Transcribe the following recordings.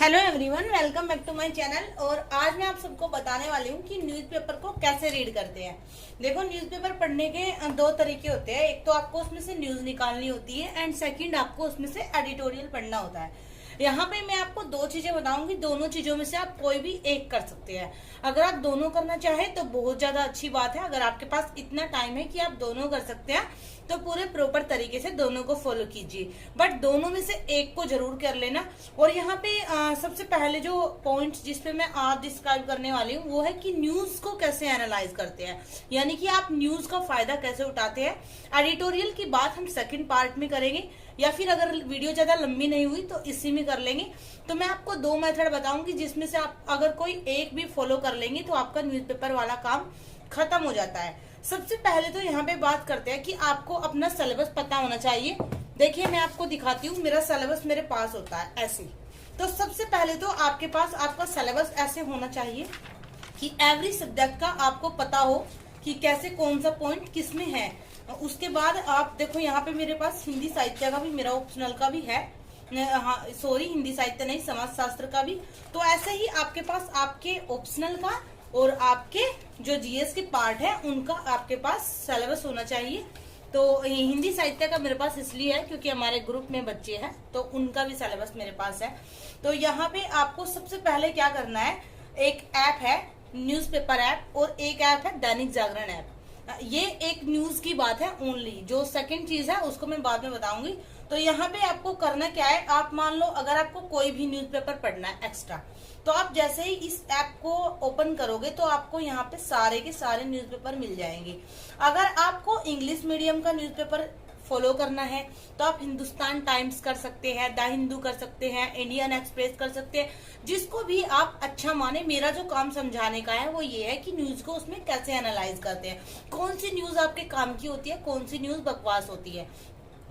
Hello everyone, welcome back to my channel. और आज मैं आप सबको बताने वाली हूँ कि न्यूज़पेपर को कैसे रीड करते हैं। देखो, न्यूज़पेपर पढ़ने के दो तरीके होते हैं। एक तो आपको उसमें से न्यूज निकालनी होती है एंड सेकंड आपको उसमें से एडिटोरियल पढ़ना होता है। यहाँ पे मैं आपको दो चीजें बताऊंगी, दोनों चीजों में से आप कोई भी एक कर सकते हैं। अगर आप दोनों करना चाहें तो बहुत ज्यादा अच्छी बात है। अगर आपके पास इतना टाइम है कि आप दोनों कर सकते हैं तो पूरे प्रॉपर तरीके से दोनों को फॉलो कीजिए, बट दोनों में से एक को जरूर कर लेना। और यहाँ पे सबसे पहले जो पॉइंट जिसपे मैं आप डिस्क्राइब करने वाली हूँ वो है कि न्यूज को कैसे एनालाइज करते हैं, यानी कि आप न्यूज का फायदा कैसे उठाते हैं। एडिटोरियल की बात हम सेकंड पार्ट में करेंगे, या फिर अगर वीडियो ज्यादा लंबी नहीं हुई तो इसी में कर लेंगे। तो मैं आपको दो मेथड बताऊंगी जिसमें से आप अगर कोई एक भी फॉलो कर लेंगे तो आपका न्यूज़पेपर वाला काम खत्म हो जाता है। सबसे पहले तो यहाँ पे बात करते हैं कि आपको अपना सिलेबस पता होना चाहिए। देखिए, मैं आपको दिखाती हूँ, मेरा सिलेबस मेरे पास होता है ऐसे। तो सबसे पहले तो आपके पास आपका सिलेबस ऐसे होना चाहिए कि एवरी सब्जेक्ट का आपको पता हो कि कैसे कौन सा पॉइंट किस में है। उसके बाद आप देखो, यहाँ पे मेरे पास हिंदी साहित्य का भी, मेरा ऑप्शनल का भी है, हाँ सॉरी, हिंदी साहित्य नहीं, समाज शास्त्र का भी। तो ऐसे ही आपके पास आपके ऑप्शनल का और आपके जो जीएस के पार्ट है उनका आपके पास सिलेबस होना चाहिए। तो हिंदी साहित्य का मेरे पास इसलिए है क्योंकि हमारे ग्रुप में बच्चे हैं तो उनका भी सिलेबस मेरे पास है। तो यहाँ पे आपको सबसे पहले क्या करना है, एक ऐप है न्यूज़पेपर ऐप और एक ऐप है दैनिक जागरण ऐप। ये एक न्यूज की बात है ओनली, जो सेकंड चीज है उसको मैं बाद में बताऊंगी। तो यहाँ पे आपको करना क्या है, आप मान लो अगर आपको कोई भी न्यूज़पेपर पढ़ना है एक्स्ट्रा, तो आप जैसे ही इस ऐप को ओपन करोगे तो आपको यहाँ पे सारे के सारे न्यूज़पेपर मिल जाएंगे। अगर आपको इंग्लिश मीडियम का न्यूज़पेपर फॉलो करना है तो आप हिंदुस्तान टाइम्स कर सकते हैं, द हिंदू कर सकते हैं, इंडियन एक्सप्रेस कर सकते हैं, जिसको भी आप अच्छा माने। मेरा जो काम समझाने का है वो ये है कि न्यूज को उसमें कैसे एनालाइज करते हैं, कौन सी न्यूज आपके काम की होती है, कौन सी न्यूज बकवास होती है।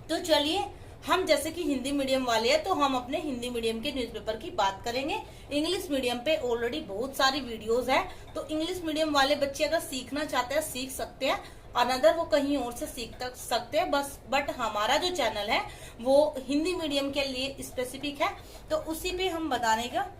तो चलिए, हम जैसे कि हिंदी मीडियम वाले हैं तो हम अपने हिंदी मीडियम के न्यूज़पेपर की बात करेंगे। इंग्लिश मीडियम पे ऑलरेडी बहुत सारी वीडियोस है, तो इंग्लिश मीडियम वाले बच्चे अगर सीखना चाहते हैं सीख सकते हैं, अनदर वो कहीं और से सीख सकते हैं बस। बट हमारा जो चैनल है वो हिंदी मीडियम के लिए स्पेसिफिक है, तो उसी पे हम बताने का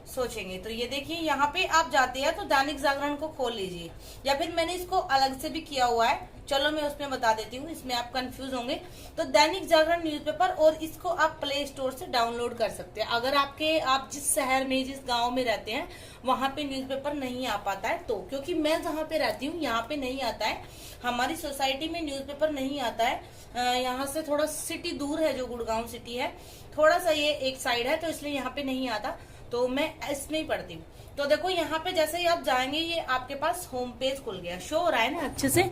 सोचेंगे। तो ये देखिए, यहाँ पे आप जाते हैं तो दैनिक जागरण को खोल लीजिए, या फिर मैंने इसको अलग से भी किया हुआ है, चलो मैं उसमें बता देती हूँ, इसमें आप कंफ्यूज होंगे। तो दैनिक जागरण न्यूज़पेपर, और इसको आप प्ले स्टोर से डाउनलोड कर सकते हैं। अगर आप जिस शहर में, जिस गांव में रहते हैं वहां पे न्यूज़पेपर नहीं आ पाता है तो, क्योंकि मैं जहाँ पे रहती हूँ यहाँ पे नहीं आता है, हमारी सोसाइटी में न्यूज़पेपर नहीं आता है। यहाँ से थोड़ा सिटी दूर है, जो गुड़गांव सिटी है, थोड़ा सा ये एक साइड है, तो इसलिए यहाँ पे नहीं आता, तो मैं इसमें ही पढ़ती हूँ। तो देखो, यहाँ पे जैसे ही आप जाएंगे ये आपके पास होम पेज खुल गया, शो हो रहा है ना अच्छे से,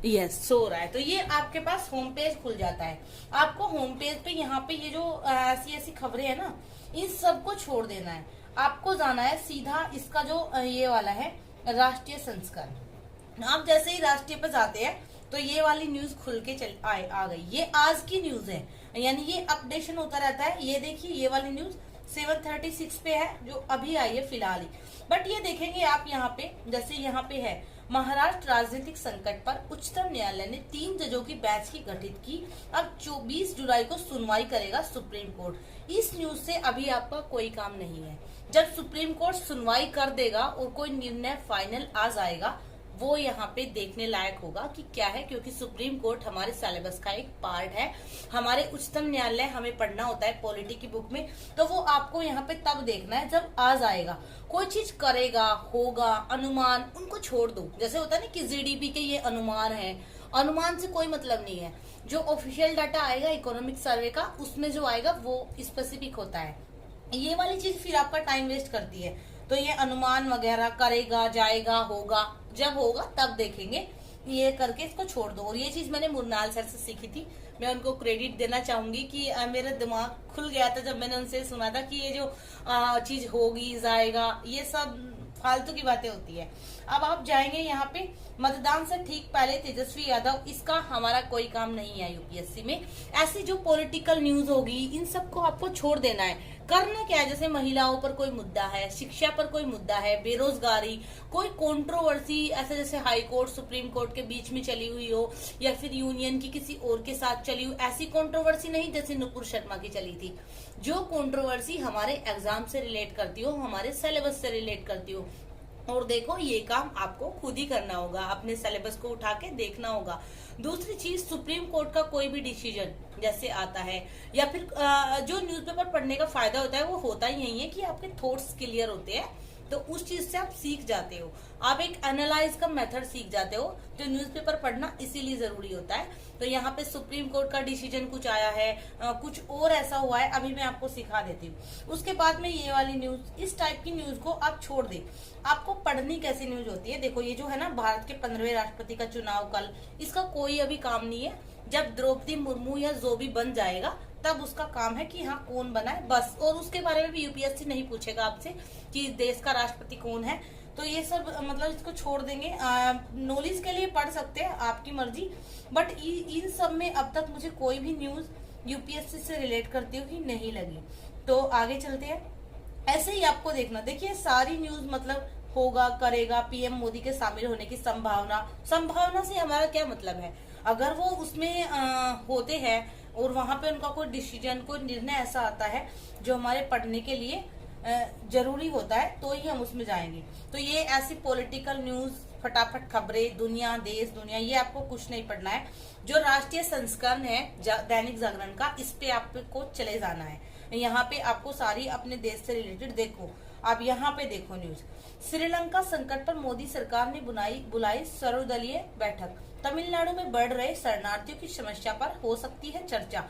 यस सो रहा है। तो ये आपके पास होम पेज खुल जाता है। आपको होम पेज पे यहाँ पे ये जो ऐसी ऐसी खबरें है ना, इन सबको छोड़ देना है। आपको जाना है सीधा इसका जो ये वाला है राष्ट्रीय संस्करण। आप जैसे ही राष्ट्रीय पे जाते हैं तो ये वाली न्यूज खुल के आ गई। ये आज की न्यूज है, यानी ये अपडेशन होता रहता है। ये देखिए, ये वाली न्यूज 7:36 पे है, जो अभी आई है फिलहाल ही। बट ये देखेंगे आप यहाँ पे, जैसे यहाँ पे है, महाराष्ट्र राजनीतिक संकट पर उच्चतम न्यायालय ने 3 जजों की बेंच की गठित की, अब 24 जुलाई को सुनवाई करेगा सुप्रीम कोर्ट। इस न्यूज से अभी आपका कोई काम नहीं है। जब सुप्रीम कोर्ट सुनवाई कर देगा और कोई निर्णय फाइनल आ जाएगा, वो यहाँ पे देखने लायक होगा कि क्या है, क्योंकि सुप्रीम कोर्ट हमारे सिलेबस का एक पार्ट है। हमारे उच्चतम न्यायालय हमें पढ़ना होता है पॉलिटी की बुक में, तो वो आपको यहाँ पे तब देखना है जब आ जाएगा। कोई चीज करेगा, होगा, अनुमान, उनको छोड़ दो। जैसे होता है ना कि जीडीपी के ये अनुमान है, अनुमान से कोई मतलब नहीं है। जो ऑफिशियल डाटा आएगा इकोनॉमिक सर्वे का, उसमें जो आएगा वो स्पेसिफिक होता है। ये वाली चीज फिर आपका टाइम वेस्ट करती है। तो ये अनुमान वगैरह करेगा, जाएगा, होगा, जब होगा तब देखेंगे, ये करके इसको छोड़ दो। और ये चीज मैंने मुरनाल सर से सीखी थी, मैं उनको क्रेडिट देना चाहूंगी कि मेरा दिमाग खुल गया था जब मैंने उनसे सुना था कि ये जो चीज होगी, जाएगा, ये सब फालतू की बातें होती है। अब आप जाएंगे यहाँ पे मतदान से ठीक पहले तेजस्वी यादव, इसका हमारा कोई काम नहीं है यूपीएससी में। ऐसी जो पॉलिटिकल न्यूज होगी इन सबको आपको छोड़ देना है। करना क्या है, जैसे महिलाओं पर कोई मुद्दा है, शिक्षा पर कोई मुद्दा है, बेरोजगारी, कोई कंट्रोवर्सी ऐसे जैसे हाई कोर्ट सुप्रीम कोर्ट के बीच में चली हुई हो या फिर यूनियन की किसी और के साथ चली हुई ऐसी कंट्रोवर्सी नहीं जैसे नुपुर शर्मा की चली थी। जो कंट्रोवर्सी हमारे एग्जाम से रिलेट करती हो, हमारे सिलेबस से रिलेट करती हो। और देखो ये काम आपको खुद ही करना होगा, अपने सिलेबस को उठा के देखना होगा। दूसरी चीज, सुप्रीम कोर्ट का कोई भी डिसीजन जैसे आता है या फिर जो न्यूज़पेपर पढ़ने का फायदा होता है वो होता ही यही है कि आपके थॉट्स क्लियर होते हैं, तो उस चीज से आप सीख जाते हो, आप एक एनालाइज का मेथड सीख जाते हो। तो न्यूज़पेपर पढ़ना इसीलिए जरूरी होता है। तो यहाँ पे सुप्रीम कोर्ट का डिसीजन कुछ आया है, कुछ और ऐसा हुआ है, अभी मैं आपको सिखा देती हूँ। उसके बाद में ये वाली न्यूज, इस टाइप की न्यूज को आप छोड़ दे। आपको पढ़नी कैसी न्यूज होती है, देखो ये जो है ना भारत के 15वें राष्ट्रपति का चुनाव कल, इसका कोई अभी काम नहीं है। जब द्रौपदी मुर्मू या जो भी बन जाएगा तब उसका काम है कि हाँ कौन बना है बस। और उसके बारे में भी यूपीएससी नहीं पूछेगा आपसे कि देश का राष्ट्रपति कौन है। तो ये सब मतलब इसको छोड़ देंगे। नॉलेज के लिए पढ़ सकते हैं, आपकी मर्जी, बट इन सब में अब तक मुझे कोई भी न्यूज यूपीएससी से रिलेट करती हुई नहीं लगी। तो आगे चलते हैं। ऐसे ही आपको देखना, देखिए सारी न्यूज मतलब होगा, करेगा, पीएम मोदी के शामिल होने की संभावना से हमारा क्या मतलब है। अगर वो उसमें होते हैं और वहां पे उनका कोई डिसीजन, कोई निर्णय ऐसा आता है जो हमारे पढ़ने के लिए जरूरी होता है, तो ही हम उसमें जाएंगे। तो ये ऐसी पॉलिटिकल न्यूज, फटाफट खबरें, दुनिया, देश दुनिया, ये आपको कुछ नहीं पढ़ना है। जो राष्ट्रीय संस्करण है दैनिक जागरण का, इस पे आपको चले जाना है। यहाँ पे आपको सारी अपने देश से रिलेटेड देखो। आप यहाँ पे देखो न्यूज, श्रीलंका संकट पर मोदी सरकार ने बुलाई सर्वदलीय बैठक, तमिलनाडु में बढ़ रहे शरणार्थियों की समस्या पर हो सकती है चर्चा।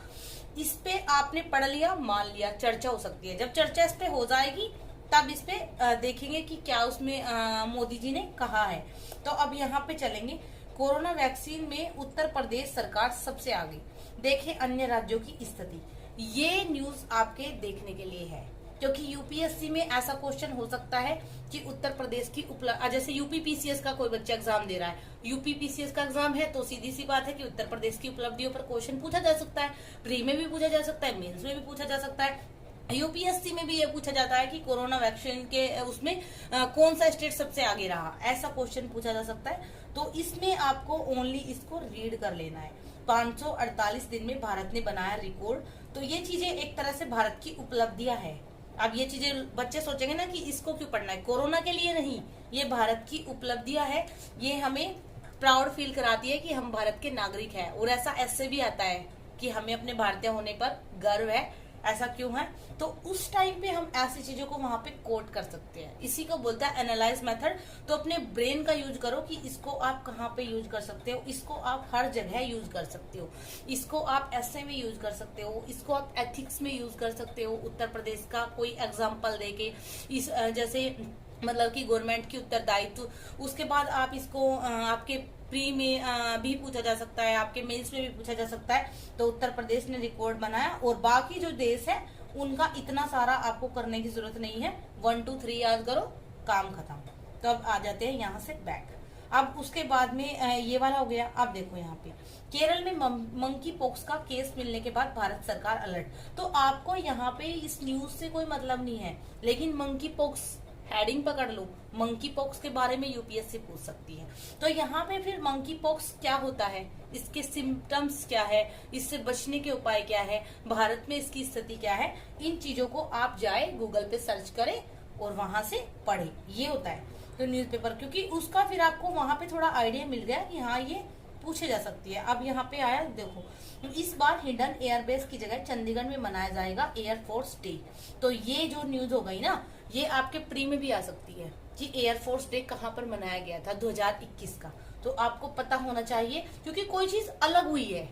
इस पे आपने पढ़ लिया, मान लिया चर्चा हो सकती है। जब चर्चा इस पे हो जाएगी तब इस पे देखेंगे कि क्या उसमें मोदी जी ने कहा है। तो अब यहाँ पे चलेंगे। कोरोना वैक्सीन में उत्तर प्रदेश सरकार सबसे आगे, देखें अन्य राज्यों की स्थिति। ये न्यूज आपके देखने के लिए है क्योंकि यूपीएससी में ऐसा क्वेश्चन हो सकता है कि उत्तर प्रदेश की जैसे यूपी पीसीएस का कोई बच्चा एग्जाम दे रहा है, यूपी पीसीएस का एग्जाम है, तो सीधी सी बात है कि उत्तर प्रदेश की उपलब्धियों पर क्वेश्चन पूछा जा सकता है। प्री में भी पूछा जा सकता है, मेंस में भी पूछा जा सकता है। यूपीएससी में भी ये पूछा जाता है कि कोरोना वैक्सीन के उसमें कौन सा स्टेट सबसे आगे रहा, ऐसा क्वेश्चन पूछा जा सकता है। तो इसमें आपको ओनली इसको रीड कर लेना है। 548 दिन में भारत ने बनाया रिकॉर्ड। तो ये चीजें एक तरह से भारत की उपलब्धियां है। अब ये चीजें बच्चे सोचेंगे ना कि इसको क्यों पढ़ना है, कोरोना के लिए नहीं, ये भारत की उपलब्धियां है। ये हमें प्राउड फील कराती है कि हम भारत के नागरिक हैं। और ऐसा ऐसे भी आता है कि हमें अपने भारतीय होने पर गर्व है। ऐसा क्यों है, तो उस टाइम पे हम ऐसी चीजों को वहां पे कोट कर सकते हैं। इसी को बोलता है एनालाइज मेथड। तो अपने ब्रेन का यूज करो कि इसको आप कहाँ पे यूज कर सकते हो, इसको आप हर जगह यूज कर सकते हो, इसको आप एसए में यूज कर सकते हो, इसको आप एथिक्स में यूज कर सकते हो। उत्तर प्रदेश का कोई एग्जाम्पल देके इस जैसे मतलब कि गवर्नमेंट की उत्तरदायित्व, उसके बाद आप इसको आपके प्री में भी पूछा जा सकता है, आपके मेंस में भी पूछा जा सकता है। तो उत्तर प्रदेश ने रिकॉर्ड बनाया और बाकी जो देश है उनका इतना सारा आपको करने की जरूरत नहीं है। 1 2 3 याद करो, काम खत्म। तो अब आ जाते हैं यहाँ से बैक। अब उसके बाद में ये वाला हो गया। अब देखो यहाँ पे केरल में मंकी पॉक्स का केस मिलने के बाद भारत सरकार अलर्ट। तो आपको यहाँ पे इस न्यूज से कोई मतलब नहीं है, लेकिन मंकी पॉक्स हेडिंग पकड़ लो, मंकी पॉक्स के बारे में यूपीएससी पूछ सकती है। तो यहाँ पे फिर मंकी पॉक्स क्या होता है, इसके सिम्टम्स क्या है, इससे बचने के उपाय क्या है, भारत में इसकी स्थिति क्या है, इन चीजों को आप जाए गूगल पे सर्च करें और वहां से पढ़े। ये होता है तो न्यूज़पेपर, क्योंकि उसका फिर आपको वहां पे थोड़ा आइडिया मिल गया कि हाँ ये पूछे जा सकती है। अब यहाँ पे आया देखो, इस बार हिडन एयरबेस की जगह चंडीगढ़ में मनाया जाएगा एयरफोर्स डे। तो ये जो न्यूज हो गई ना, ये आपके प्री में भी आ सकती है कि एयरफोर्स डे कहाँ पर मनाया गया था 2021 का। तो आपको पता होना चाहिए क्योंकि कोई चीज अलग हुई है,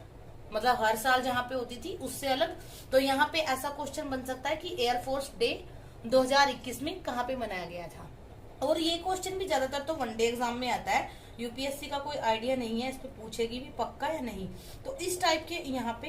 मतलब हर साल जहाँ पे होती थी उससे अलग। तो यहाँ पे ऐसा क्वेश्चन बन सकता है कि एयरफोर्स डे 2021 में कहाँ पे मनाया गया था। और ये क्वेश्चन भी ज्यादातर तो वनडे एग्जाम में आता है, यूपीएससी का कोई आइडिया नहीं है इस पे पूछेगी भी पक्का या नहीं। तो इस टाइप के यहाँ पे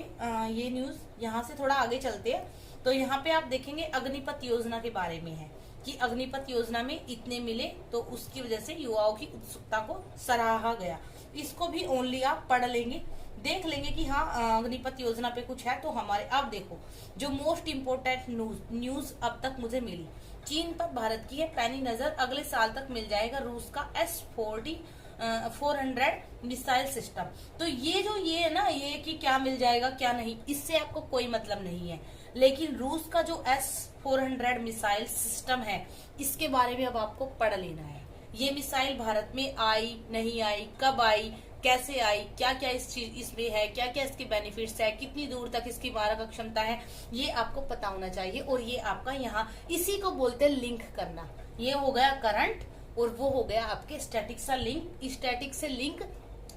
ये न्यूज, यहाँ से थोड़ा आगे चलते हैं। तो यहाँ पे आप देखेंगे अग्निपथ योजना के बारे में है। कि अग्निपथ योजना में इतने मिले, तो उसकी वजह से युवाओं की उत्सुकता को सराहा गया। इसको भी ओनली आप पढ़ लेंगे, देख लेंगे कि हाँ अग्निपथ योजना पे कुछ है। तो हमारे अब देखो जो मोस्ट इम्पोर्टेंट न्यूज अब तक मुझे मिली, चीन पर भारत की है पैनी नजर, अगले साल तक मिल जाएगा रूस का S-400 मिसाइल सिस्टम। तो ये जो ये है ना, ये कि क्या मिल जाएगा क्या नहीं, इससे आपको कोई मतलब नहीं है। लेकिन रूस का जो S-400 मिसाइल सिस्टम है, इसके बारे में अब आपको पढ़ लेना है। ये मिसाइल भारत में आई नहीं आई, कब आई, कैसे आई, क्या क्या इस चीज इसमें है, क्या क्या इसके बेनिफिट्स है, कितनी दूर तक इसकी मारक क्षमता है, ये आपको पता होना चाहिए। और ये आपका यहाँ इसी को बोलते हैं लिंक करना। ये हो गया करंट और वो हो गया आपके स्टैटिक सा लिंक। स्टैटिक से लिंक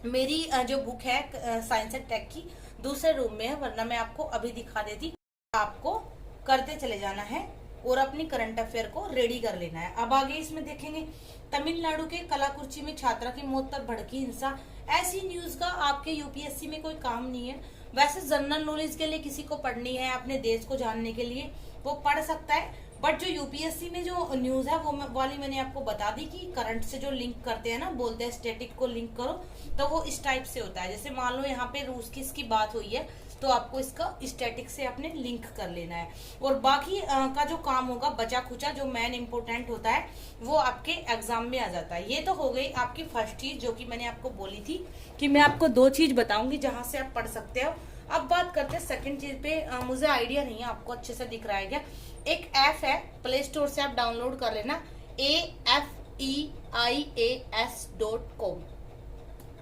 मेरी जो बुक है साइंस एंड टेक की दूसरे रूम में है, वरना मैं आपको अभी दिखा देती। आपको करते चले जाना है और अपनी करंट अफेयर को रेडी कर लेना है। अब आगे इसमें देखेंगे, तमिलनाडु के कलाकुर्ची में छात्रा की मौत पर भड़की हिंसा। ऐसी न्यूज का आपके यूपीएससी में कोई काम नहीं है। वैसे जनरल नॉलेज के लिए किसी को पढ़नी है, अपने देश को जानने के लिए, वो पढ़ सकता है। बट जो यूपीएससी में जो न्यूज है वो वाली मैंने आपको बता दी कि करंट से जो लिंक करते हैं ना, बोलते हैं स्टैटिक को लिंक करो, तो वो इस टाइप से होता है। जैसे मान लो यहाँ पे रूस की इसकी बात हुई है, तो आपको इसका स्टैटिक से अपने लिंक कर लेना है। और बाकी का जो काम होगा बचा खुचा जो मेन इंपोर्टेंट होता है, वो आपके एग्जाम में आ जाता है। ये तो हो गई आपकी फर्स्ट चीज जो कि मैंने आपको बोली थी कि मैं आपको 2 चीज बताऊंगी जहां से आप पढ़ सकते हो। अब बात करते हैं सेकंड चीज पे। मुझे आइडिया नहीं है आपको अच्छे से दिख रहा है क्या। एक ऐप है, प्ले स्टोर से आप डाउनलोड कर लेना, AFEIAS.com।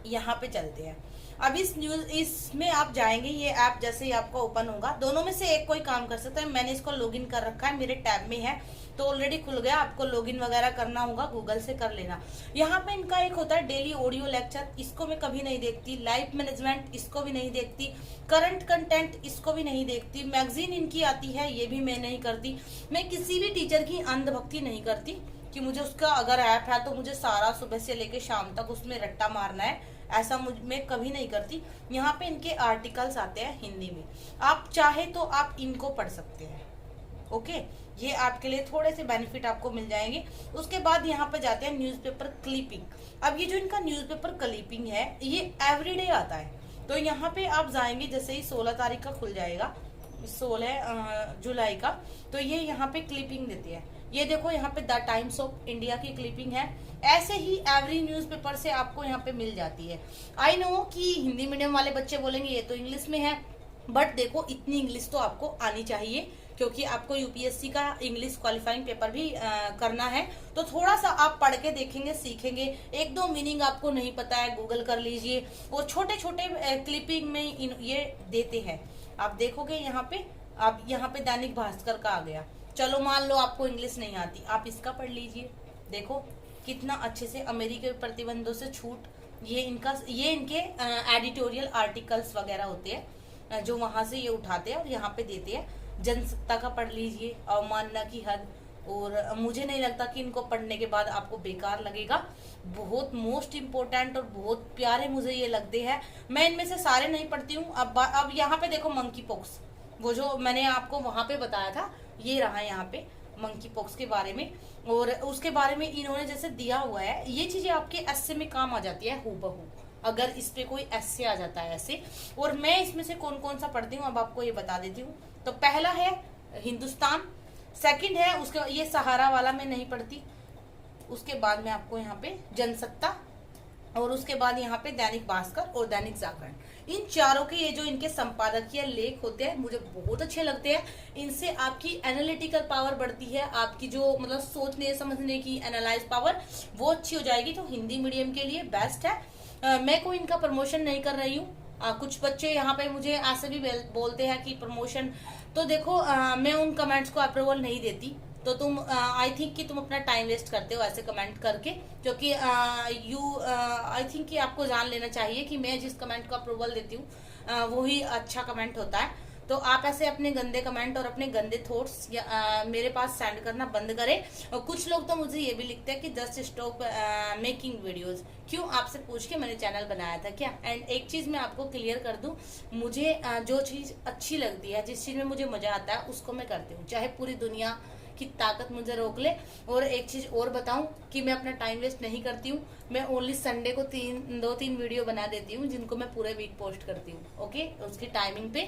यहाँ पे चलते हैं। अब इस न्यूज इसमें आप जाएंगे, ये ऐप जैसे ही आपका ओपन होगा, दोनों में से एक कोई काम कर सकता है। मैंने इसको लॉगिन कर रखा है, मेरे टैब में है तो ऑलरेडी खुल गया। आपको लॉगिन वगैरह करना होगा, गूगल से कर लेना। यहाँ पे इनका एक होता है डेली ऑडियो लेक्चर, इसको मैं कभी नहीं देखती। लाइफ मैनेजमेंट, इसको भी नहीं देखती। करंट कंटेंट, इसको भी नहीं देखती। मैगजीन इनकी आती है, ये भी मैं नहीं करती। मैं किसी भी टीचर की अंधभक्ति नहीं करती कि मुझे उसका अगर ऐप है तो मुझे सारा सुबह से लेकर शाम तक उसमें रट्टा मारना है, ऐसा मैं कभी नहीं करती। यहाँ पे इनके आर्टिकल्स आते हैं हिंदी में, आप चाहे तो आप इनको पढ़ सकते हैं। ओके, ये आपके लिए थोड़े से बेनिफिट आपको मिल जाएंगे। उसके बाद यहाँ पे जाते हैं न्यूज़पेपर क्लिपिंग। अब ये जो इनका न्यूज़पेपर क्लिपिंग है, ये एवरीडे आता है। तो यहाँ पे आप जाएंगे, जैसे ही 16 तारीख का खुल जाएगा, 16 जुलाई का, तो ये यहाँ पे क्लिपिंग देते हैं। ये देखो यहाँ पे द टाइम्स ऑफ इंडिया की क्लिपिंग है। ऐसे ही एवरी न्यूज़पेपर से आपको यहाँ पे मिल जाती है। आई नो कि हिंदी मीडियम वाले बच्चे बोलेंगे ये तो इंग्लिश में है, बट देखो इतनी इंग्लिश तो आपको आनी चाहिए, क्योंकि आपको यूपीएससी का इंग्लिश क्वालिफाइंग पेपर भी करना है। तो थोड़ा सा आप पढ़ के देखेंगे, सीखेंगे। 1-2 मीनिंग आपको नहीं पता है, गूगल कर लीजिए। और छोटे छोटे क्लिपिंग में ये देते हैं, आप देखोगे यहाँ पे। आप यहाँ पे दैनिक भास्कर का आ गया। चलो मान लो आपको इंग्लिश नहीं आती, आप इसका पढ़ लीजिए। देखो कितना अच्छे से अमेरिकी प्रतिबंधों से छूट, ये इनके एडिटोरियल आर्टिकल्स वगैरह होते हैं जो वहां से ये उठाते हैं और यहाँ पे देते हैं। जनसत्ता का पढ़ लीजिए, अवमानना की हद। और मुझे नहीं लगता कि इनको पढ़ने के बाद आपको बेकार लगेगा। बहुत मोस्ट इम्पोर्टेंट और बहुत प्यारे मुझे ये लगते हैं। मैं इनमें से सारे नहीं पढ़ती हूँ। अब यहाँ पे देखो मंकी पॉक्स, वो जो मैंने आपको वहां पे बताया था, ये रहा यहाँ पे मंकी पॉक्स के बारे में। और उसके बारे में इन्होंने जैसे दिया हुआ है, ये चीजें आपके एस्से में काम आ जाती है हूबहू, अगर इस पे कोई एस्से आ जाता है ऐसे। और मैं इसमें से कौन कौन सा पढ़ती हूँ अब आपको ये बता देती हूँ। तो पहला है हिंदुस्तान, सेकंड है उसके ये सहारा वाला मैं नहीं पढ़ती। उसके बाद में आपको यहाँ पे जनसत्ता, और उसके बाद यहाँ पे दैनिक भास्कर और दैनिक जागरण। इन चारों के ये जो इनके संपादकीय लेख होते हैं मुझे बहुत अच्छे लगते हैं। इनसे आपकी एनालिटिकल पावर बढ़ती है, आपकी जो मतलब सोचने समझने की एनालाइज पावर वो अच्छी हो जाएगी। तो हिंदी मीडियम के लिए बेस्ट है। मैं कोई इनका प्रमोशन नहीं कर रही हूँ। कुछ बच्चे यहाँ पे मुझे ऐसे भी बोलते हैं कि प्रमोशन, तो देखो मैं उन कमेंट्स को अप्रूवल नहीं देती। तो तुम आई थिंक कि तुम अपना टाइम वेस्ट करते हो ऐसे कमेंट करके, क्योंकि आई थिंक कि आपको जान लेना चाहिए कि मैं जिस कमेंट को अप्रूवल देती हूँ वही अच्छा कमेंट होता है। तो आप ऐसे अपने गंदे कमेंट और अपने गंदे थॉट्स मेरे पास सेंड करना बंद करें। और कुछ लोग तो मुझे ये भी लिखते हैं कि जस्ट स्टॉप मेकिंग वीडियोस। क्यों, आपसे पूछ के मैंने चैनल बनाया था क्या? एंड एक चीज मैं आपको क्लियर कर दूं, मुझे जो चीज अच्छी लगती है, जिस चीज में मुझे मजा आता है उसको मैं करती हूँ, चाहे पूरी दुनिया कि ताकत मुझे रोक ले। और एक चीज और बताऊं कि मैं अपना टाइम वेस्ट नहीं करती हूँ, मैं ओनली संडे को 2-3 वीडियो बना देती हूँ जिनको मैं पूरे वीक पोस्ट करती हूँ। ओके, उसकी टाइमिंग पे,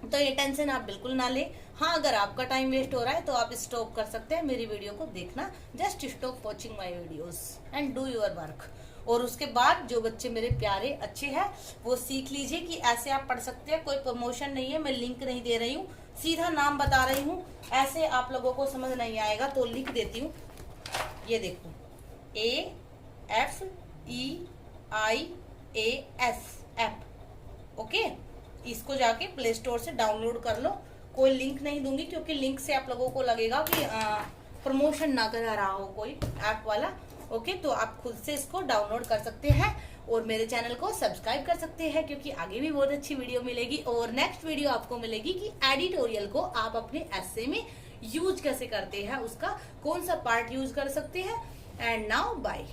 तो ये टेंशन आप बिल्कुल ना ले। हाँ, अगर आपका टाइम वेस्ट हो रहा है तो आप स्टॉप कर सकते हैं मेरी वीडियो को देखना। Just stop watching my videos and do your work. और उसके बाद जो बच्चे मेरे प्यारे अच्छे हैं वो सीख लीजिए कि ऐसे आप पढ़ सकते हैं। कोई प्रमोशन नहीं है, मैं लिंक नहीं दे रही हूँ, सीधा नाम बता रही हूँ। ऐसे आप लोगों को समझ नहीं आएगा तो लिख देती हूँ। ये देखो, AFEIAS ऐप। ओके, इसको जाके प्ले स्टोर से डाउनलोड कर लो। कोई लिंक नहीं दूंगी क्योंकि लिंक से आप लोगों को लगेगा कि प्रमोशन ना करा रहा हो कोई ऐप वाला। ओके, तो आप खुद से इसको डाउनलोड कर सकते हैं और मेरे चैनल को सब्सक्राइब कर सकते हैं क्योंकि आगे भी बहुत अच्छी वीडियो मिलेगी। और नेक्स्ट वीडियो आपको मिलेगी कि एडिटोरियल को आप अपने एसे में यूज कैसे करते हैं, उसका कौन सा पार्ट यूज कर सकते हैं। And now bye.